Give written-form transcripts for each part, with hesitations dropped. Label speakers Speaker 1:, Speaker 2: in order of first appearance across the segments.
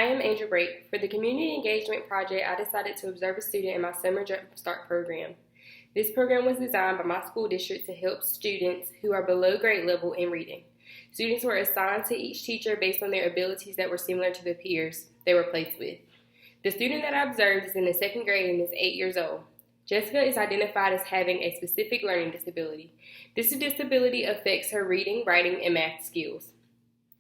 Speaker 1: am Angel Brake. For the Community Engagement Project, I decided to observe a student in my Summer Jump Start program. This program was designed by my school district to help students who are below grade level in reading. Students were assigned to each teacher based on their abilities that were similar to the peers they were placed with. The student that I observed is in the second grade and is 8 years old. Jessica is identified as having a specific learning disability. This disability affects her reading, writing, and math skills.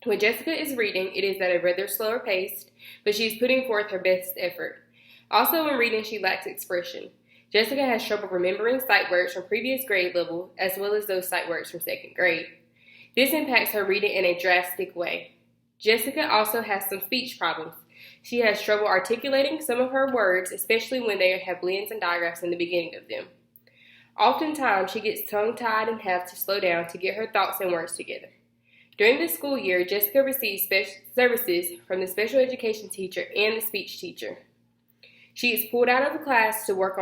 Speaker 1: When Jessica is reading, it is at a rather slower pace, but she is putting forth her best effort. Also, when reading, she lacks expression. Jessica has trouble remembering sight words from previous grade level, as well as those sight words from second grade. This impacts her reading in a drastic way. Jessica also has some speech problems. She has trouble articulating some of her words, especially when they have blends and digraphs in the beginning of them. Oftentimes, she gets tongue-tied and has to slow down to get her thoughts and words together. During the school year, Jessica receives services from the special education teacher and the speech teacher. She is pulled out of the class to work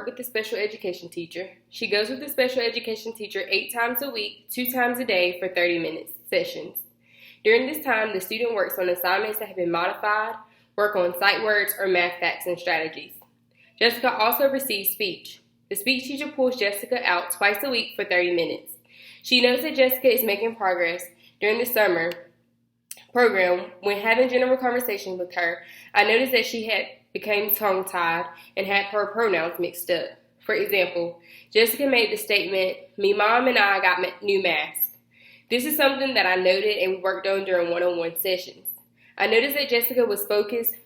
Speaker 1: with the special education teacher. She goes with the special education teacher 8 times a week, 2 times a day for 30-minute sessions. During this time, the student works on assignments that have been modified, work on sight words or math facts and strategies. Jessica also receives speech. The speech teacher pulls Jessica out twice a week for 30 minutes. She knows that Jessica is making progress. During the summer program, when having general conversations with her, I noticed that she had become tongue-tied and had her pronouns mixed up. For example, Jessica made the statement, "Me mom and I got new masks." This is something that I noted and we worked on during one-on-one sessions. I noticed that Jessica was focused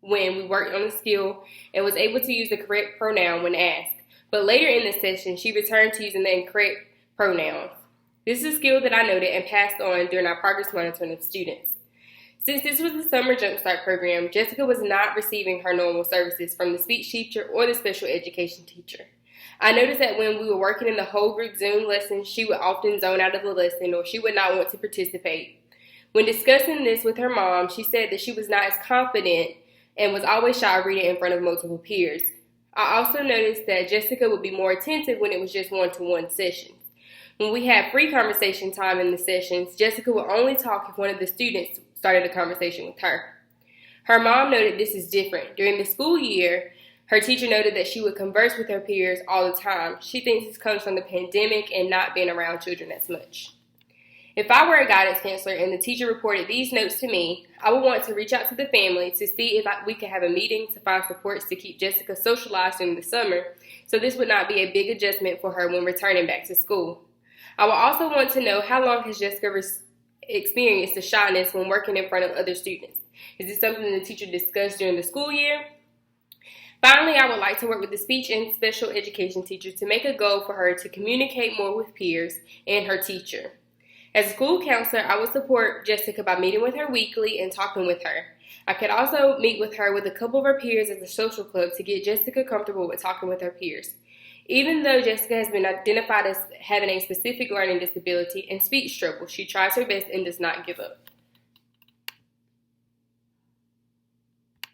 Speaker 1: when we worked on the skill and was able to use the correct pronoun when asked, but later in the session, she returned to using the incorrect pronouns. This is a skill that I noted and passed on during our progress monitoring of students. Since this was the Summer Jumpstart program, Jessica was not receiving her normal services from the speech teacher or the special education teacher. I noticed that when we were working in the whole group Zoom lessons, she would often zone out of the lesson or she would not want to participate. When discussing this with her mom, she said that she was not as confident and was always shy reading in front of multiple peers. I also noticed that Jessica would be more attentive when it was just one-to-one sessions. When we had free conversation time in the sessions, Jessica would only talk if one of the students started a conversation with her. Her mom noted this is different. During the school year, her teacher noted that she would converse with her peers all the time. She thinks this comes from the pandemic and not being around children as much. If I were a guidance counselor and the teacher reported these notes to me, I would want to reach out to the family to see if we could have a meeting to find supports to keep Jessica socialized during the summer, so this would not be a big adjustment for her when returning back to school. I would also want to know how long has Jessica experienced the shyness when working in front of other students. Is this something the teacher discussed during the school year? Finally, I would like to work with the speech and special education teacher to make a goal for her to communicate more with peers and her teacher. As a school counselor, I would support Jessica by meeting with her weekly and talking with her. I could also meet with her with a couple of her peers as a social club to get Jessica comfortable with talking with her peers. Even though Jessica has been identified as having a specific learning disability and speech trouble, she tries her best and does not give up.